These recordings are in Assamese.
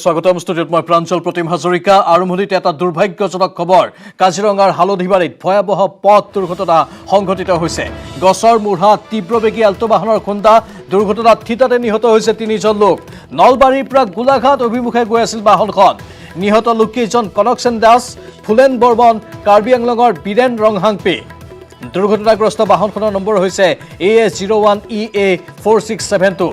স্বাগতম ষ্টুডিঅ'ত মই প্ৰাঞ্জল প্ৰতিম হাজৰিকা। আৰম্ভণিতে এটা দুৰ্ভাগ্যজনক খবৰ। কাজিৰঙাৰ হালধিবাৰীত ভয়াৱহ পথ দুৰ্ঘটনা সংঘটিত হৈছে। গছৰ মূঢ়া তীব্ৰবেগী এল্টো বাহনৰ খুন্দা। দুৰ্ঘটনাত থিতাতে নিহত হৈছে 3জন লোক। নলবাৰীৰ পৰা গোলাঘাট অভিমুখে গৈ আছিল বাহনখন। নিহত লোককেইজন কনকসেন দাস, ফুলেন বৰ্মন, কাৰ্বি আংলঙৰ বীৰেন ৰংহাংপি। দুৰ্ঘটনাগ্ৰস্ত বাহনখনৰ নম্বৰ হৈছে AS01EA4672।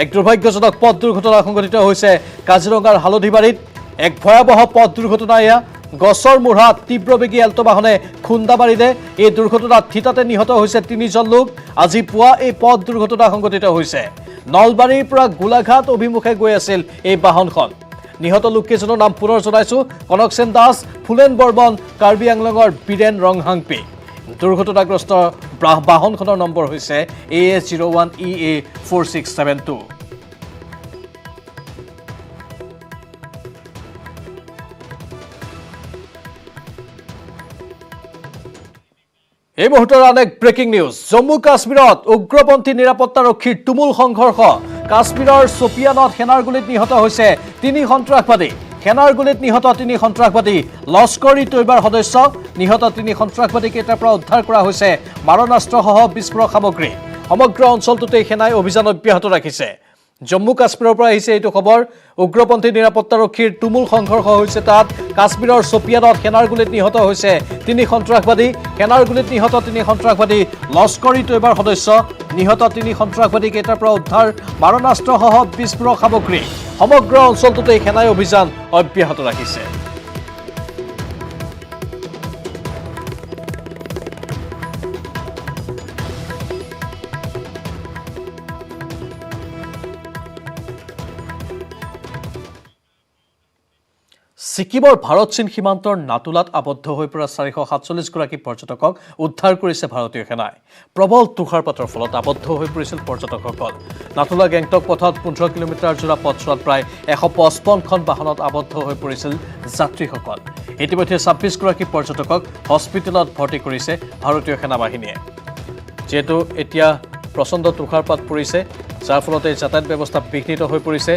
এক দুৰ্ভাগ্যজনক পথ দুৰ্ঘটনা সংঘটিত হৈছে কাজিৰঙাৰ হালধিবাৰীত। এক ভয়াৱহ পথ দুৰ্ঘটনা এয়া। গছৰ মূঢ়া তীব্ৰবেগী এল্টো বাহনে খুন্দা মাৰিলে। এই দুৰ্ঘটনাত থিতাতে নিহত হৈছে 3জন লোক। আজি পুৱা এই পথ দুৰ্ঘটনা সংঘটিত হৈছে। নলবাৰীৰ পৰা গোলাঘাট অভিমুখে গৈ আছিল এই বাহনখন। নিহত লোককেইজনৰ নাম পুনৰ জনাইছো: কনকসেন দাস, ফুলেন বৰ্মন, কাৰ্বি আংলঙৰ বীৰেন ৰংহাংপি। দুৰ্ঘটনাগ্ৰস্ত বাহনখনৰ নম্বৰ হৈছে AS01EA4672। এই মুহূৰ্তৰ আন এক ব্ৰেকিং নিউজ। জম্মু কাশ্মীৰত উগ্ৰপন্থী নিৰাপত্তাৰক্ষীৰ তুমুল সংঘৰ্ষ। কাশ্মীৰৰ চপিয়ানত সেনাৰ গুলীত নিহত হৈছে 3 সন্ত্ৰাসবাদী। সেনাৰ গুলীত নিহত 3 সন্ত্ৰাসবাদী লস্কৰ-ই-তৈবাৰ সদস্য। নিহত 3 সন্ত্ৰাসবাদীকেইটাৰ পৰা উদ্ধাৰ কৰা হৈছে মাৰণাস্ত্ৰসহ বিস্ফোৰক সামগ্ৰী। সমগ্ৰ অঞ্চলটোতে সেনাই অভিযান অব্যাহত ৰাখিছে। জম্মু কাশ্মীৰৰ পৰা আহিছে এইটো খবৰ। উগ্ৰপন্থী নিৰাপত্তাৰক্ষীৰ তুমুল সংঘৰ্ষ হৈছে তাত। কাশ্মীৰৰ চপিয়ানত সেনাৰ গুলীত নিহত হৈছে 3 সন্ত্ৰাসবাদী। সেনাৰ গুলীত নিহত 3 সন্ত্ৰাসবাদী লস্কৰ-ই-তৈবাৰ সদস্য। নিহত 3 সন্ত্ৰাসবাদীকেইটাৰ পৰা উদ্ধাৰ মাৰণাস্ত্ৰসহ বিস্ফোৰক সামগ্ৰী। সমগ্ৰ অঞ্চলটোতে সেনাই অভিযান অব্যাহত ৰাখিছে। ছিকিমৰ ভাৰত চীন সীমান্তৰ নাতুলাত আবদ্ধ হৈ পৰা 447 গৰাকী পৰ্যটকক উদ্ধাৰ কৰিছে ভাৰতীয় সেনাই। প্ৰবল তুষাৰপাতৰ ফলত আবদ্ধ হৈ পৰিছিল পৰ্যটকসকল। নাতুলা গেংটক পথত 15 কিলোমিটাৰ জোৰা পথছোৱাত প্ৰায় 155খন বাহনত আবদ্ধ হৈ পৰিছিল যাত্ৰীসকল। ইতিমধ্যে 26 গৰাকী পৰ্যটকক হস্পিটেলত ভৰ্তি কৰিছে ভাৰতীয় সেনাবাহিনীয়ে। যিহেতু এতিয়া প্ৰচণ্ড তুষাৰপাত পৰিছে, যাৰ ফলতে যাতায়াত ব্যৱস্থা বিঘ্নিত হৈ পৰিছে।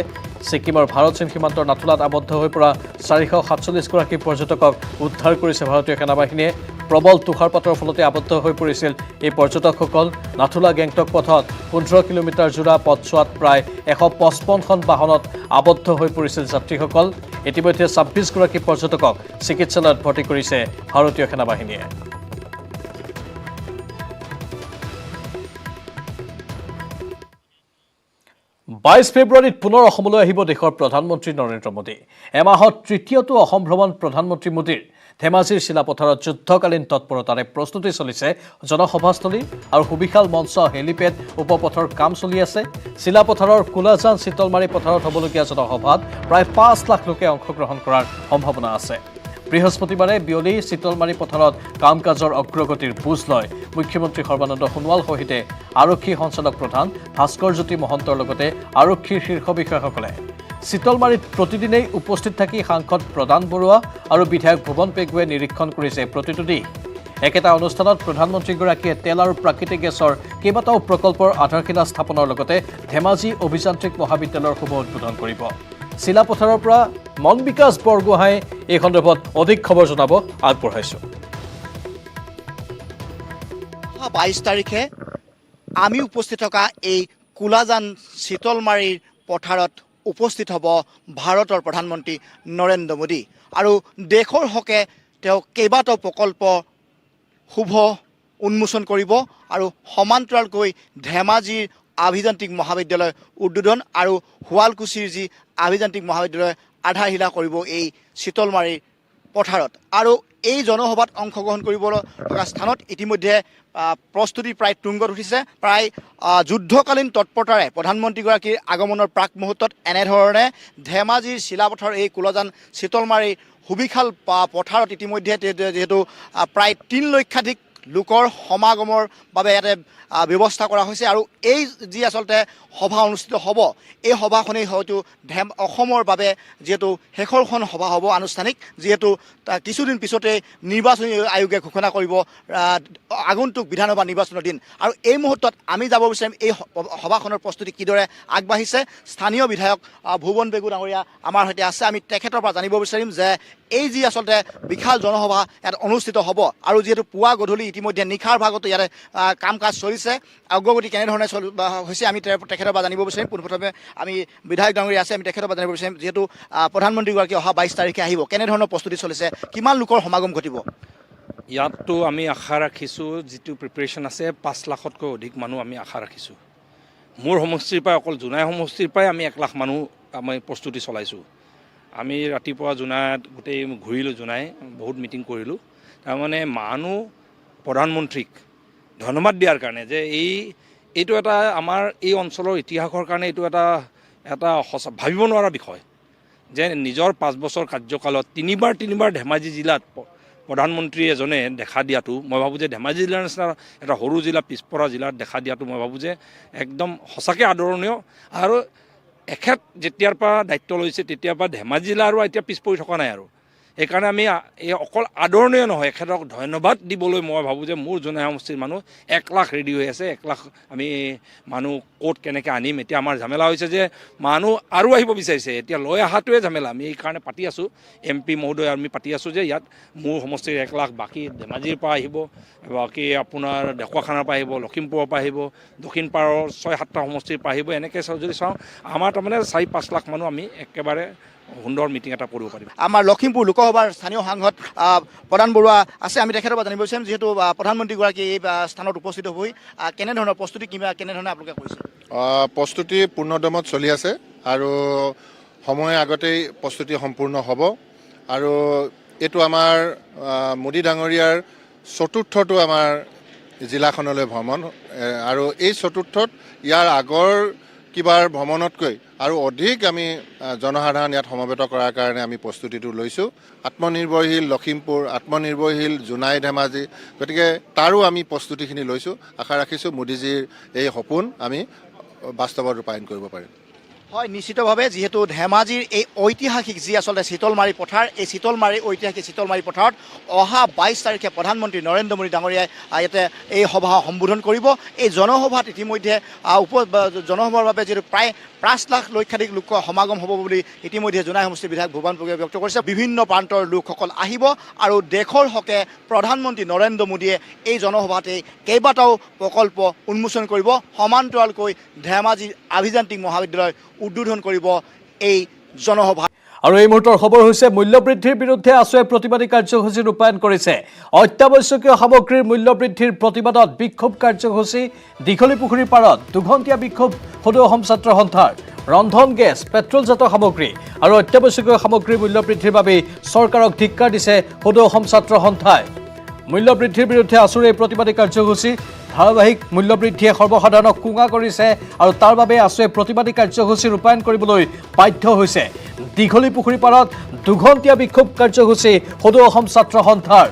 ছিকিমৰ ভাৰত চীন সীমান্তৰ নাথুলাত আবদ্ধ হৈ পৰা 447 গৰাকী পৰ্যটকক উদ্ধাৰ কৰিছে ভাৰতীয় সেনাবাহিনীয়ে। প্ৰবল তুষাৰপাতৰ ফলতে আবদ্ধ হৈ পৰিছিল এই পৰ্যটকসকল। নাথুলা গেংটক পথত 15 কিলোমিটাৰ জোৰা পথছোৱাত প্ৰায় 155খন বাহনত আবদ্ধ হৈ পৰিছিল যাত্ৰীসকল। ইতিমধ্যে 26 গৰাকী পৰ্যটকক চিকিৎসালয়ত ভৰ্তি কৰিছে ভাৰতীয় সেনাবাহিনীয়ে। 22 ফেব্ৰুৱাৰীত পুনৰ অসমলৈ আহিব দেশৰ প্ৰধানমন্ত্ৰী নৰেন্দ্ৰ মোদী। এমাহত তৃতীয়টো অসম ভ্ৰমণ প্ৰধানমন্ত্ৰী মোদীৰ। ধেমাজিৰ চিলাপথাৰত যুদ্ধকালীন তৎপৰতাৰে প্ৰস্তুতি চলিছে জনসভাস্থলী আৰু সুবিশাল মঞ্চ, হেলিপেড, উপপথৰ কাম চলি আছে। চিলাপথাৰৰ কোলাজান চিতলমাৰী পথাৰত হ'বলগীয়া জনসভাত প্ৰায় 5 লাখ লোকে অংশগ্ৰহণ কৰাৰ সম্ভাৱনা আছে। বৃহস্পতিবাৰে বিয়লি চিতলমাৰী পথাৰত কাম কাজৰ অগ্ৰগতিৰ বুজ লয় মুখ্যমন্ত্ৰী সৰ্বানন্দ সোণোৱাল সহিতে আৰক্ষী সঞ্চালক প্ৰধান ভাস্কৰ জ্যোতি মহন্তৰ লগতে আৰক্ষীৰ শীৰ্ষ বিষয়াসকলে। চিতলমাৰীত প্ৰতিদিনেই উপস্থিত থাকি সাংসদ প্ৰদান বৰুৱা আৰু বিধায়ক ভুৱন পেগুৱে নিৰীক্ষণ কৰিছে প্ৰতিটো দিশ। একেটা অনুষ্ঠানত প্ৰধানমন্ত্ৰীগৰাকীয়ে তেল আৰু প্ৰাকৃতিক গেছৰ কেইবাটাও প্ৰকল্পৰ আধাৰশিলা স্থাপনৰ লগতে ধেমাজি অভিযান্ত্ৰিক মহাবিদ্যালয়ৰ শুভ উদ্বোধন কৰিব। চিলাপথাৰৰ পৰা মন বিকাশ বৰগোহাঁই এই সন্দৰ্ভত অধিক খবৰ জনাব আগবঢ়াইছো। 22 তাৰিখে আমি উপস্থিত থকা এই কোলাজান চিতলমাৰীৰ পথাৰত উপস্থিত হ'ব ভাৰতৰ প্ৰধানমন্ত্ৰী নৰেন্দ্ৰ মোদী আৰু দেশৰ হকে তেওঁ কেইবাটাও প্ৰকল্প শুভ উন্মোচন কৰিব আৰু সমান্তৰালকৈ ধেমাজিৰ আভিযান্ত্ৰিক মহাবিদ্যালয় উদ্বোধন আৰু শুৱালকুছিৰ যি আভিযান্ত্ৰিক মহাবিদ্যালয় আধাৰশিলা কৰিব এই চিতলমাৰীৰ পথাৰত। আৰু এই জনসভাত অংশগ্ৰহণ কৰিবলৈ থকা স্থানত ইতিমধ্যে প্ৰস্তুতি প্ৰায় তুংগত উঠিছে। প্ৰায় যুদ্ধকালীন তৎপৰতাৰে প্ৰধানমন্ত্ৰীগৰাকীৰ আগমনৰ প্ৰাক মুহূৰ্তত এনেধৰণে ধেমাজিৰ চিলাপথাৰ এই কোলাজান চিতলমাৰীৰ সুবিশাল পথাৰত ইতিমধ্যে যিহেতু প্ৰায় 3 লক্ষাধিক লোকৰ সমাগমৰ বাবে ইয়াতে ব্যৱস্থা কৰা হৈছে আৰু এই যি আচলতে সভা অনুষ্ঠিত হ'ব এই সভাখনেই হয়তো অসমৰ বাবে যিহেতু শেষৰখন সভা হ'ব আনুষ্ঠানিক যিহেতু কিছুদিন পিছতে নিৰ্বাচনী আয়োগে ঘোষণা কৰিব আগন্তুক বিধানসভা নিৰ্বাচনৰ দিন আৰু এই মুহূৰ্তত আমি যাব বিচাৰিম এই সভাখনৰ প্ৰস্তুতি কিদৰে আগবাঢ়িছে স্থানীয় বিধায়ক ভুৱন বেগু ডাঙৰীয়া আমাৰ সৈতে আছে আমি তেখেতৰ পৰা জানিব বিচাৰিম যে এই যি আচলতে বিশাল জনসভা ইয়াত অনুষ্ঠিত হ'ব আৰু যিহেতু পুৱা গধূলি ইতিমধ্যে নিশাৰ ভাগতো ইয়াতে কাম কাজ চলিছে অগ্ৰগতি কেনেধৰণে হৈছে আমি তেখেতৰ পৰা জানিব বিচাৰিম পোনপ্ৰথমে আমি বিধায়ক ডাঙৰীয়া আছে আমি তেখেতৰ পৰা জানিব বিচাৰিম যিহেতু প্ৰধানমন্ত্ৰীগৰাকী অহা 22 তাৰিখে আহিব কেনেধৰণৰ প্ৰস্তুতি চলিছে কিমান লোকৰ সমাগম ঘটিব ইয়াততো আমি আশা ৰাখিছোঁ যিটো প্ৰিপেৰেশ্যন আছে 5 লাখতকৈ অধিক মানুহ আমি আশা ৰাখিছোঁ মোৰ সমষ্টিৰ পৰাই অকল জোনাই সমষ্টিৰ পৰাই আমি 1 লাখ মানুহ আমি প্ৰস্তুতি চলাইছোঁ আমি ৰাতিপুৱা জোনাইত গোটেই ঘূৰিলোঁ জোনাই বহুত মিটিং কৰিলোঁ তাৰমানে মানুহ প্ৰধানমন্ত্ৰীক ধন্যবাদ দিয়াৰ কাৰণে যে এইটো এটা আমাৰ এই অঞ্চলৰ ইতিহাসৰ কাৰণে এইটো এটা সঁচা ভাবিব নোৱাৰা বিষয় যে নিজৰ 5 বছৰ কাৰ্যকালত তিনিবাৰ ধেমাজি জিলাত প্ৰধানমন্ত্ৰী এজনে দেখা দিয়াটো মই ভাবোঁ যে ধেমাজি জিলাৰ নিচিনা এটা সৰু জিলা পিছপৰা জিলাত দেখা দিয়াটো মই ভাবোঁ যে একদম সঁচাকৈ আদৰণীয় আৰু এখেত যেতিয়াৰ পৰা দায়িত্ব লৈছে তেতিয়াৰ পৰা ধেমাজি জিলা আৰু এতিয়া পিছ পৰি থকা নাই আৰু সেইকাৰণে আমি এই অকল আদৰণীয় নহয় এখেতক ধন্যবাদ দিবলৈ মই ভাবোঁ যে মোৰ জোনাই সমষ্টিৰ মানুহ 1 লাখ ৰেডি হৈ আছে 1 লাখ আমি মানুহ ক'ত কেনেকৈ আনিম এতিয়া আমাৰ ঝামেলা হৈছে যে মানুহ আৰু আহিব বিচাৰিছে এতিয়া লৈ অহাটোৱে ঝামেলা আমি এইকাৰণে পাতি আছোঁ MP মহোদয় আমি পাতি আছোঁ যে ইয়াত মোৰ সমষ্টিৰ 1 লাখ বাকী ধেমাজিৰ পৰা আহিব বাকী আপোনাৰ ঢকুৱাখানাৰ পৰা আহিব লখিমপুৰৰ পৰা আহিব দক্ষিণ পাৰৰ 6-7টা সমষ্টিৰ পৰা আহিব এনেকৈ যদি চাওঁ আমাৰ তাৰমানে 4-5 লাখ মানুহ আমি একেবাৰে সুন্দৰ মিটিং এটা কৰিব পাৰিম আমাৰ লখিমপুৰ লোকসভাৰ স্থানীয় সাংসদ প্ৰধান বৰুৱা আছে আমি তেখেতৰ পৰা জানিব বিচাৰিম যিহেতু প্ৰধানমন্ত্ৰীগৰাকী এই স্থানত উপস্থিত হৈ কেনেধৰণৰ প্ৰস্তুতি কিবা কেনেধৰণে আপোনালোকে কৰিছে প্ৰস্তুতি পূৰ্ণদমত চলি আছে আৰু সময় আগতেই প্ৰস্তুতি সম্পূৰ্ণ হ'ব আৰু এইটো আমাৰ মোদী ডাঙৰীয়াৰ চতুৰ্থটো আমাৰ জিলাখনলৈ ভ্ৰমণ আৰু এই চতুৰ্থত ইয়াৰ আগৰ কিবাৰ ভ্ৰমণতকৈ আৰু অধিক আমি জনসাধাৰণ ইয়াত সমবেত কৰাৰ কাৰণে আমি প্ৰস্তুতিটো লৈছোঁ আত্মনিৰ্ভৰশীল লখিমপুৰ আত্মনিৰ্ভৰশীল জোনাই ধেমাজি গতিকে তাৰো আমি প্ৰস্তুতিখিনি লৈছোঁ আশা ৰাখিছোঁ মোদীজীৰ এই সপোন আমি বাস্তৱত ৰূপায়ণ কৰিব পাৰিম হয় নিশ্চিতভাৱে যিহেতু ধেমাজিৰ এই ঐতিহাসিক যি আচলতে চিতলমাৰী পথাৰ এই ঐতিহাসিক চিতলমাৰী পথাৰত অহা 22 তাৰিখে প্ৰধানমন্ত্ৰী নৰেন্দ্ৰ মোদী ডাঙৰীয়াই ইয়াতে এই সভা সম্বোধন কৰিব এই জনসভাত ইতিমধ্যে জনসভাৰ বাবে যিহেতু প্ৰায় 5 লাখ লক্ষাধিক লোক সমাগম হ'ব বুলি ইতিমধ্যে জোনাই সমষ্টিৰ বিধায়ক ভুৱন বেগুৱে ব্যক্ত কৰিছে বিভিন্ন প্ৰান্তৰ লোকসকল আহিব আৰু দেশৰ হকে প্ৰধানমন্ত্ৰী নৰেন্দ্ৰ মোদীয়ে এই জনসভাতেই কেইবাটাও প্ৰকল্প উন্মোচন কৰিব সমান্তৰালকৈ ধেমাজি আভিযান্ত্ৰিক মহাবিদ্যালয় উদ্বোধন কৰিব এই জনসভা আৰু এই মুহূৰ্তৰ খবৰ হৈছে মূল্যবৃদ্ধিৰ বিৰুদ্ধে আছুৱে প্ৰতিবাদী কাৰ্যসূচী ৰূপায়ণ কৰিছে অত্যাৱশ্যকীয় সামগ্ৰীৰ মূল্যবৃদ্ধিৰ প্ৰতিবাদত বিক্ষোভ কাৰ্যসূচী দীঘলীপুখুৰীৰ পাৰত দুঘণ্টীয়া বিক্ষোভ সদৌ অসম ছাত্ৰ সন্থাৰ ৰন্ধন গেছ পেট্ৰলজাত সামগ্ৰী আৰু অত্যাৱশ্যকীয় সামগ্ৰীৰ মূল্যবৃদ্ধিৰ বাবে চৰকাৰক ধিক্কাৰ দিছে সদৌ অসম ছাত্ৰ সন্থাই মূল্যবৃদ্ধিৰ বিৰুদ্ধে আছুৰ এই প্ৰতিবাদী কাৰ্যসূচী ধাৰাবাহিক মূল্যবৃদ্ধিয়ে সৰ্বসাধাৰণক কুঙা কৰিছে আৰু তাৰ বাবে আছুৱে প্ৰতিবাদী কাৰ্যসূচী ৰূপায়ণ কৰিবলৈ বাধ্য হৈছে দীঘলীপুখুৰী পাৰত দুঘণ্টীয়া বিক্ষোভ কাৰ্যসূচী সদৌ অসম ছাত্ৰ সন্থাৰ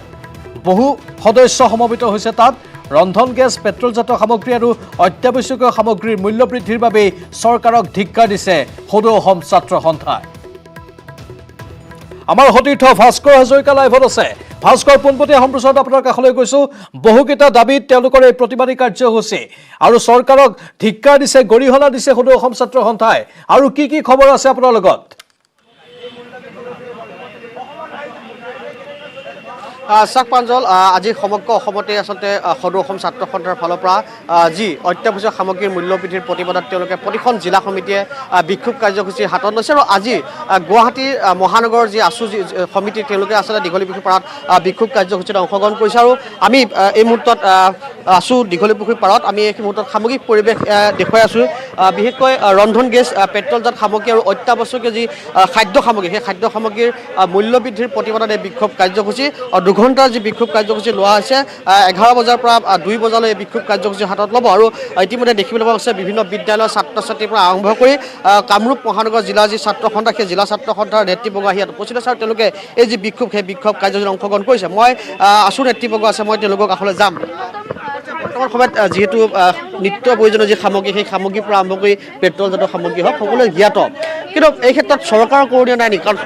বহু সদস্য সমবেত হৈছে তাত ৰন্ধন গেছ পেট্ৰলজাত সামগ্ৰী আৰু অত্যাৱশ্যকীয় সামগ্ৰীৰ মূল্যবৃদ্ধিৰ বাবে চৰকাৰক ধিক্কাৰ দিছে সদৌ অসম ছাত্ৰ সন্থাই আমাৰ সতীৰ্থ ভাস্কৰ হাজৰিকা লাইভত আছে ভাস্কৰ পোনপটীয়া সম্প্ৰচাৰত আপোনাৰ কাষলৈ গৈছোঁ বহুকেইটা দাবীত তেওঁলোকৰ এই প্ৰতিবাদী কাৰ্যসূচী আৰু চৰকাৰক ধিক্কাৰ দিছে গৰিহণা দিছে সদৌ অসম ছাত্ৰ সন্থাই আৰু কি খবৰ আছে আপোনাৰ লগত চাক প্ৰাঞ্জল আজি সমগ্ৰ অসমতে আচলতে সদৌ অসম ছাত্ৰ সন্থাৰ ফালৰ পৰা যি অত্যাৱশ্যক সামগ্ৰীৰ মূল্যবৃদ্ধিৰ প্ৰতিবাদত তেওঁলোকে প্ৰতিখন জিলা সমিতিয়ে বিক্ষোভ কাৰ্যসূচী হাতত লৈছে আৰু আজি গুৱাহাটীৰ মহানগৰৰ যি আছু সমিতি তেওঁলোকে আচলতে দীঘলীপুখুৰী পাৰত বিক্ষোভ কাৰ্যসূচীত অংশগ্ৰহণ কৰিছে আৰু আমি এই মুহূৰ্তত আছোঁ দীঘলীপুখুৰী পাৰত। আমি এই মুহূৰ্তত সামগ্ৰিক পৰিৱেশ দেখুৱাই আছোঁ। বিশেষকৈ ৰন্ধন গেছ, পেট্ৰলজাত সামগ্ৰী আৰু অত্যাৱশ্যকীয় যি খাদ্য সামগ্ৰী, সেই খাদ্য সামগ্ৰীৰ মূল্য বৃদ্ধিৰ প্ৰতিবাদত এই বিক্ষোভ কাৰ্যসূচী 2 ঘণ্টাৰ যি বিক্ষোভ কাৰ্যসূচী লোৱা হৈছে। 11 বজাৰ পৰা 2 বজালৈ এই বিক্ষোভ কাৰ্যসূচী হাতত ল'ব। আৰু ইতিমধ্যে দেখিবলৈ পোৱা গৈছে বিভিন্ন বিদ্যালয়ৰ ছাত্ৰ ছাত্ৰীৰ পৰা আৰম্ভ কৰি কামৰূপ মহানগৰ জিলাৰ যি ছাত্ৰ সন্থা, সেই জিলা ছাত্ৰ সন্থাৰ নেতৃবৰ্গ আহি ইয়াত উপস্থিত আছে আৰু তেওঁলোকে এই যি বিক্ষোভ, সেই বিক্ষোভ কাৰ্যসূচীত অংশগ্ৰহণ কৰিছে। মই আছোঁ নেতৃবৰ্গ আছে, মই তেওঁলোকৰ কাষলৈ যাম। বৰ্তমান সময়ত যিহেতু নিত্য প্ৰয়োজনীয় যি সামগ্ৰী, সেই সামগ্ৰীৰ পৰা আৰম্ভ কৰি পেট্ৰলজাত সামগ্ৰী হওক সকলোৱে জ্ঞাত, কিন্তু এই ক্ষেত্ৰত চৰকাৰৰ কৰোণীয় নাই নেকি? কাৰণ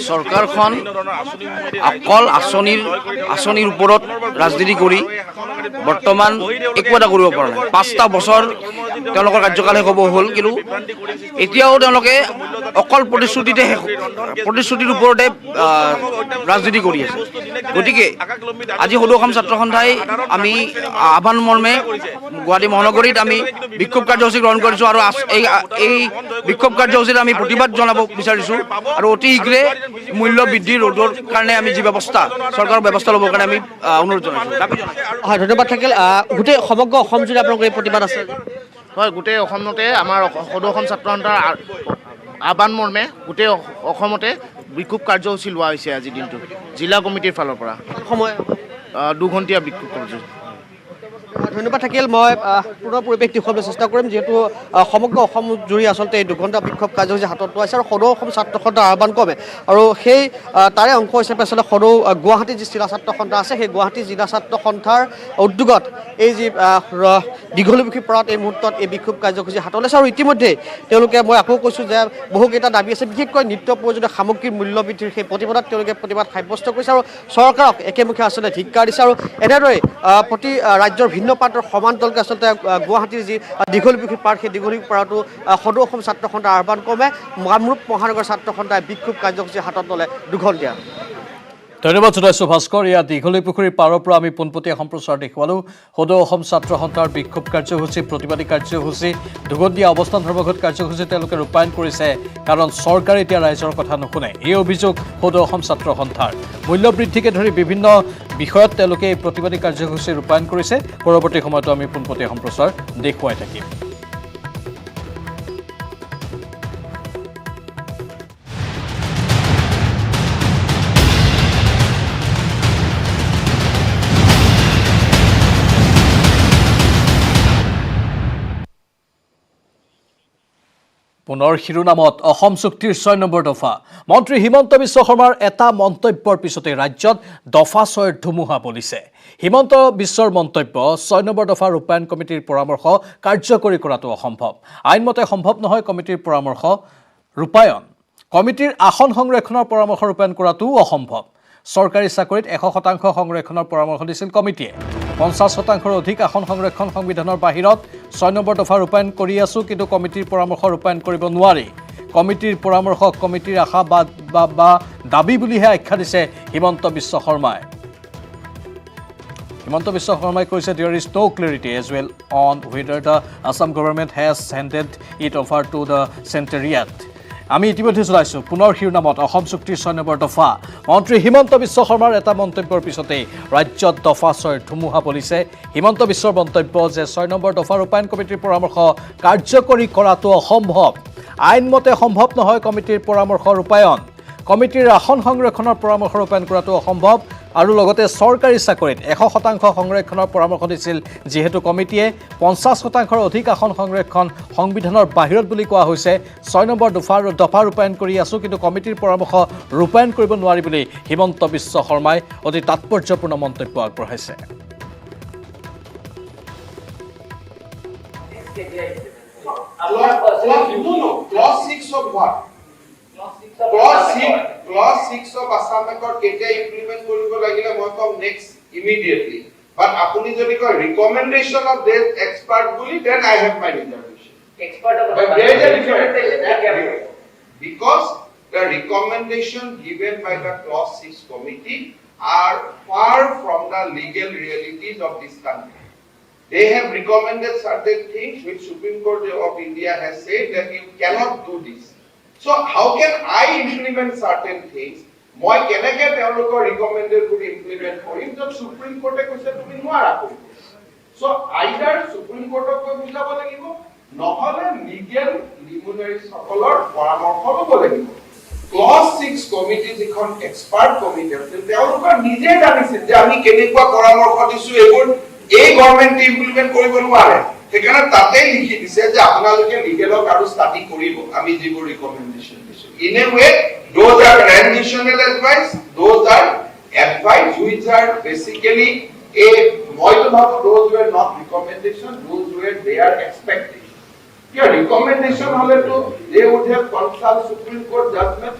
চৰকাৰখন অকল আঁচনিৰ ওপৰত ৰাজনীতি কৰি বৰ্তমান একো এটা কৰিব পৰা নাই। 5টা বছৰ তেওঁলোকৰ কাৰ্যকাল শেষ হ'ব হ'ল, কিন্তু এতিয়াও তেওঁলোকে অকল প্ৰতিশ্ৰুতিৰ ওপৰতে ৰাজনীতি কৰি আছে। গতিকে আজি সদৌ অসম ছাত্ৰ সন্থাই আমি আহ্বান মৰ্মে গুৱাহাটী মহানগৰীত আমি বিক্ষোভ কাৰ্যসূচী গ্ৰহণ কৰিছোঁ আৰু এই বিক্ষোভ কাৰ্যসূচীত আমি প্ৰতিবাদ জনাব বিচাৰিছোঁ আৰু অতি শীঘ্ৰে মূল্য বৃদ্ধি ৰোধৰ কাৰণে আমি যি ব্যৱস্থা, চৰকাৰৰ ব্যৱস্থা ল'বৰ কাৰণে আমি অনুৰোধ জনাইছোঁ, দাবী জনাইছোঁ। হয়, ধন্যবাদ থাকিল। গোটেই সমগ্ৰ অসম জুৰি আপোনালোকৰ এই প্ৰতিবাদ আছে? হয়, গোটেই অসমতে আমাৰ সদৌ অসম ছাত্ৰ সন্থাৰ আহ্বান মৰ্মে গোটেই অসমতে বিক্ষোভ কাৰ্যসূচী লোৱা হৈছে আজিৰ দিনটো জিলা কমিটিৰ ফালৰ পৰা। সময় 2 ঘণ্টীয়া বিক্ষোভ কাৰ্যসূচী। ধন্যবাদ থাকিল। মই পুনৰ পৰিৱেশ দেখুৱাবলৈ চেষ্টা কৰিম, যিহেতু সমগ্ৰ অসম জুৰি আচলতে এই 2 ঘণ্টা বিক্ষোভ কাৰ্যসূচী হাতত লোৱা হৈছে আৰু সদৌ অসম ছাত্ৰ সন্থাৰ আহ্বান ক্ৰমে আৰু সেই তাৰে অংশ হিচাপে আচলতে সদৌ গুৱাহাটী যি জিলা ছাত্ৰ সন্থা আছে, সেই গুৱাহাটী জিলা ছাত্ৰ সন্থাৰ উদ্যোগত এই যি দীঘলীপুখুৰী পাৰত এই মুহূৰ্তত এই বিক্ষোভ কাৰ্যসূচী হাতত লৈছে। আৰু ইতিমধ্যে তেওঁলোকে, মই আকৌ কৈছোঁ যে বহুকেইটা দাবী আছে, বিশেষকৈ নিত্য প্ৰয়োজনীয় সামগ্ৰীৰ মূল্য বৃদ্ধিৰ সেই প্ৰতিবাদত তেওঁলোকে প্ৰতিবাদ সাব্যস্ত কৰিছে আৰু চৰকাৰক একেমুখে আচলতে ধিক্কাৰ দিছে। আৰু এনেদৰে প্ৰতি ৰাজ্যৰ ভিন্ন প্ৰান্তৰ সমান্তৰালকৈ আচলতে গুৱাহাটীৰ যি দীঘলীপুখুৰী পাৰ্ক, সেই দীঘলীপুখুৰী পাৰতো সদৌ অসম ছাত্ৰ সন্থাৰ আহ্বান ক্ৰমে কামৰূপ মহানগৰ ছাত্ৰ সন্থাই বিক্ষোভ কাৰ্যসূচী হাতত ল'লে 2 ঘণ্টীয়া। ধন্যবাদ জনাইছোঁ ভাস্কৰ। ইয়াত দীঘলীপুখুৰীৰ পাৰৰ পৰা আমি পোনপটীয়া সম্প্ৰচাৰ দেখুৱালোঁ সদৌ অসম ছাত্ৰ সন্থাৰ বিক্ষোভ কাৰ্যসূচী, প্ৰতিবাদী কাৰ্যসূচী, 2 ঘণ্টীয়া অৱস্থান ধৰ্মঘট কাৰ্যসূচী তেওঁলোকে ৰূপায়ণ কৰিছে, কাৰণ চৰকাৰে এতিয়া ৰাইজৰ কথা নুশুনে। এই অভিযোগ সদৌ অসম ছাত্ৰ সন্থাৰ। মূল্য বৃদ্ধিকে ধৰি বিভিন্ন বিষয়ত তেওঁলোকে এই প্ৰতিবাদী কাৰ্যসূচী ৰূপায়ণ কৰিছে। পৰৱৰ্তী সময়তো আমি পোনপটীয়া সম্প্ৰচাৰ দেখুৱাই থাকিম। পুনৰ শিৰোনামত অসম চুক্তিৰ 6 নম্বৰ দফা। মন্ত্ৰী হিমন্ত বিশ্ব শৰ্মাৰ এটা মন্তব্যৰ পিছতে ৰাজ্যত দফা 6ৰ ধুমুহা বলিছে। হিমন্ত বিশ্বৰ মন্তব্য 6 নম্বৰ দফা ৰূপায়ণ কমিটিৰ পৰামৰ্শ কাৰ্যকৰী কৰাটো অসম্ভৱ। আইনমতে সম্ভৱ নহয় কমিটিৰ পৰামৰ্শ ৰূপায়ণ। কমিটিৰ আসন সংৰক্ষণৰ পৰামৰ্শ ৰূপায়ণ কৰাটোও অসম্ভৱ। চৰকাৰী চাকৰিত 100% সংৰক্ষণৰ পৰামৰ্শ দিছিল কমিটিয়ে। 50%ৰ অধিক আসন সংৰক্ষণ সংবিধানৰ বাহিৰত 6 নম্বৰ দফা ৰূপায়ণ কৰি আছো, কিন্তু কমিটিৰ পৰামৰ্শ ৰূপায়ণ কৰিব নোৱাৰি। কমিটিৰ পৰামৰ্শক কমিটিৰ আশা বা দাবী বুলিহে আখ্যা দিছে হিমন্ত বিশ্ব শৰ্মাই। হিমন্ত বিশ্ব শৰ্মাই কৈছে, there is no clarity as well on whether the Assam government has handed it over to the center yet. আমি ইতিমধ্যে জনাইছোঁ পুনৰ শিৰোনামত অসম চুক্তিৰ 6 নম্বৰ দফা। মন্ত্ৰী হিমন্ত বিশ্ব শৰ্মাৰ এটা মন্তব্যৰ পিছতেই ৰাজ্যত দফা 6ৰ ধুমুহা বলিছে। হিমন্ত বিশ্বৰ মন্তব্য যে 6 নম্বৰ দফা ৰূপায়ণ কমিটিৰ পৰামৰ্শ কাৰ্যকৰী কৰাটো অসম্ভৱ। আইনমতে সম্ভৱ নহয় কমিটিৰ পৰামৰ্শ ৰূপায়ণ। কমিটিৰ আসন সংৰক্ষণৰ পৰামৰ্শ ৰূপায়ণ কৰাটো অসম্ভৱ আৰু লগতে চৰকাৰী চাকৰিত 100% সংৰক্ষণৰ পৰামৰ্শ দিছিল যিহেতু কমিটিয়ে। 50%ৰ অধিক আসন সংৰক্ষণ সংবিধানৰ বাহিৰত বুলি কোৱা হৈছে। 6 নম্বৰ দফা ৰূপায়ণ কৰি আছোঁ, কিন্তু কমিটিৰ পৰামৰ্শ ৰূপায়ণ কৰিব নোৱাৰি বুলি হিমন্ত বিশ্ব শৰ্মাই অতি তাৎপৰ্যপূৰ্ণ মন্তব্য আগবঢ়াইছে। Clause 6 of Assam Accord কেতিয়া implement কৰিব লাগিলে মই কম next immediately, but আপুনি যদি কয় recommendation of this expert বুলি, then I have my reservation. Expert of because the recommendation given by the Clause 6 committee are far from the legal realities of this country. They have recommended certain things which Supreme Court of India has said that you cannot do this. So how can I implement certain things? মই কেনেকৈ তেওঁলোকৰ ৰিকমেণ্ডেড কৰি ইমপ্লিমেণ্ট কৰিম য'ত সুপ্ৰিম কোৰ্টে কৈছে তুমি নোৱাৰা কৰিব চ' আইদাৰ সুপ্ৰিম কোৰ্টক গৈ বুজাব লাগিব নহ'লে লিগেল লিমিনাৰীসকলৰ পৰামৰ্শ ল'ব লাগিব ক্লজ 6 কমিটি যিখন এক্সপাৰ্ট কমিটি আছিল তেওঁলোকৰ নিজে জানিছিল যে আমি কেনেকুৱা পৰামৰ্শ দিছোঁ এইবোৰ এই গভৰ্ণমেণ্টে ইমপ্লিমেণ্ট কৰিব নোৱাৰে সেইকাৰণে তাতে লিখি দিছে যে আপোনালোকে লিগেলক আৰু ষ্টাডি কৰিব আমি যিবোৰ ৰিকমেণ্ডেশ্যন দিছোঁ in a way those are renditional advice those are advice which are basically a those were not recommendation those were their expectation your recommendation hole to they would have consulted Supreme Court judgment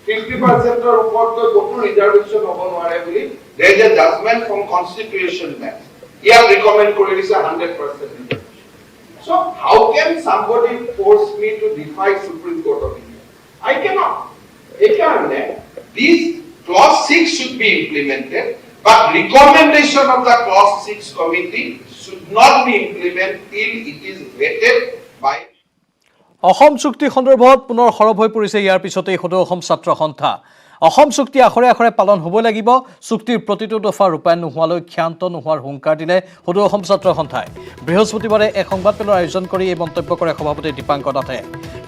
50% or upor to kono reservation hobo nware boli there is a judgment from constitution bench here recommend kori dise 100% so how can somebody force me to defy Supreme Court of India I cannot this clause 6 should be implemented but recommendation of the clause 6 committee should not be implemented till it is vetted by Assam চুক্তি সন্দৰ্ভত পুনৰ সৰব হৈ পৰিছে ইয়াৰ পিছতে সদৌ অসম ছাত্ৰ সন্থা অসম চুক্তি আখৰে আখৰে পালন হ'ব লাগিব চুক্তিৰ প্ৰতিটো দফা ৰূপায়ণ নোহোৱালৈ ক্ষান্ত নোহোৱাৰ হুংকাৰ দিলে সদৌ অসম ছাত্ৰ সন্থাই বৃহস্পতিবাৰে এক সংবাদমেলৰ আয়োজন কৰি এই মন্তব্য কৰে সভাপতি দীপাংকৰ নাথে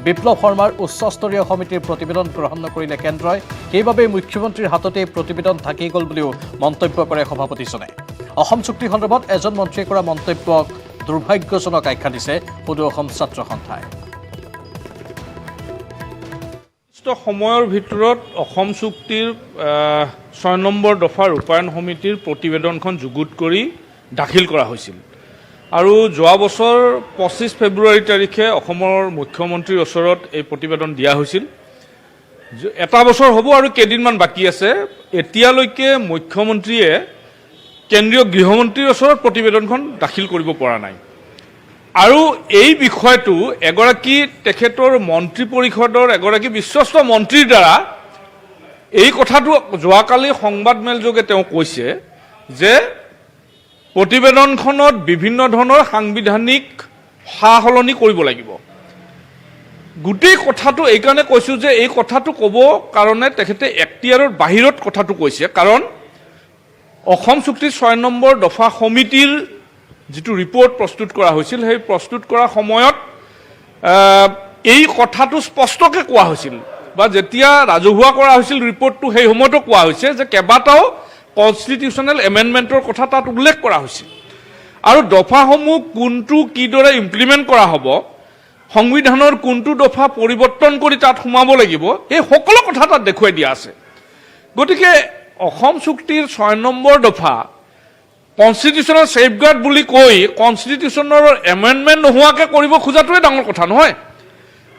বিপ্লৱ শৰ্মাৰ উচ্চস্তৰীয় সমিতিৰ প্ৰতিবেদন গ্ৰহণ নকৰিলে কেন্দ্ৰই সেইবাবে মুখ্যমন্ত্ৰীৰ হাততে প্ৰতিবেদন থাকি গ'ল বুলিও মন্তব্য কৰে সভাপতিজনে অসম চুক্তি সন্দৰ্ভত এজন মন্ত্ৰীয়ে কৰা মন্তব্যক দুৰ্ভাগ্যজনক আখ্যা দিছে সদৌ অসম ছাত্ৰ সন্থাই সময়ৰ ভিতৰত অসম চুক্তিৰ 6 নম্বৰ দফা ৰূপায়ণ সমিতিৰ প্ৰতিবেদনখন যুগুত কৰি দাখিল কৰা হৈছিল আৰু যোৱা বছৰ 25 ফেব্ৰুৱাৰী তাৰিখে অসমৰ মুখ্যমন্ত্ৰীৰ ওচৰত এই প্ৰতিবেদন দিয়া হৈছিল এটা বছৰ হ'ব আৰু কেইদিনমান বাকী আছে এতিয়ালৈকে মুখ্যমন্ত্ৰীয়ে কেন্দ্ৰীয় গৃহমন্ত্ৰীৰ ওচৰত প্ৰতিবেদনখন দাখিল কৰিব পৰা নাই আৰু এই বিষয়টো এগৰাকী তেখেতৰ মন্ত্ৰী পৰিষদৰ এগৰাকী বিশ্বস্ত মন্ত্ৰীৰ দ্বাৰা এই কথাটো যোৱাকালি সংবাদমেলযোগে তেওঁ কৈছে যে প্ৰতিবেদনখনত বিভিন্ন ধৰণৰ সাংবিধানিক সালসলনি কৰিব লাগিব গোটেই কথাটো এই কাৰণে কৈছোঁ যে এই কথাটো ক'ব কাৰণে তেখেতে এখতিয়াৰৰ বাহিৰত কথাটো কৈছে কাৰণ অসম চুক্তিৰ 6 নম্বৰ দফা সমিতিৰ যিটো ৰিপৰ্ট প্ৰস্তুত কৰা হৈছিল সেই প্ৰস্তুত কৰা সময়ত এই কথাটো স্পষ্টকৈ কোৱা হৈছিল বা যেতিয়া ৰাজহুৱা কৰা হৈছিল ৰিপৰ্টটো সেই সময়তো কোৱা হৈছে যে কেইবাটাও কনষ্টিটিউচনেল এমেণ্ডমেণ্টৰ কথা তাত উল্লেখ কৰা হৈছিল আৰু দফাসমূহ কোনটো কিদৰে ইমপ্লিমেণ্ট কৰা হ'ব সংবিধানৰ কোনটো দফা পৰিৱৰ্তন কৰি তাত সোমাব লাগিব এই সকলো কথা তাত দেখুৱাই দিয়া আছে গতিকে অসম চুক্তিৰ 6 নম্বৰ দফা কনষ্টিটিউচনেল সেফগাৰ্ড বুলি কৈ কনষ্টিটিউচনৰ এমেণ্ডমেণ্ট নোহোৱাকৈ কৰিব খোজাটোৱে ডাঙৰ কথা নহয়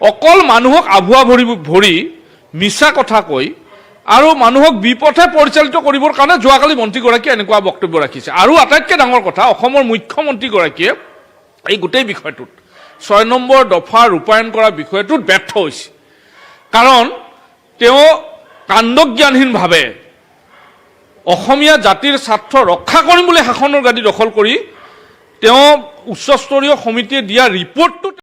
অকল মানুহক আভুৱা ভৰি মিছা কথা কৈ আৰু মানুহক বিপথে পৰিচালিত কৰিবৰ কাৰণে যোৱাকালি মন্ত্ৰীগৰাকীয়ে এনেকুৱা বক্তব্য ৰাখিছে আৰু আটাইতকৈ ডাঙৰ কথা অসমৰ মুখ্যমন্ত্ৰীগৰাকীয়ে এই গোটেই বিষয়টোত 6 নম্বৰ দফা ৰূপায়ণ কৰা বিষয়টোত ব্যৰ্থ হৈছে কাৰণ তেওঁ কাণ্ডজ্ঞানহীনভাৱে অসমীয়া জাতিৰ স্বাৰ্থ ৰক্ষা কৰিম বুলি শাসনৰ গাদী দখল কৰি তেওঁ উচ্চস্তৰীয় সমিতিয়ে দিয়া ৰিপৰ্টটো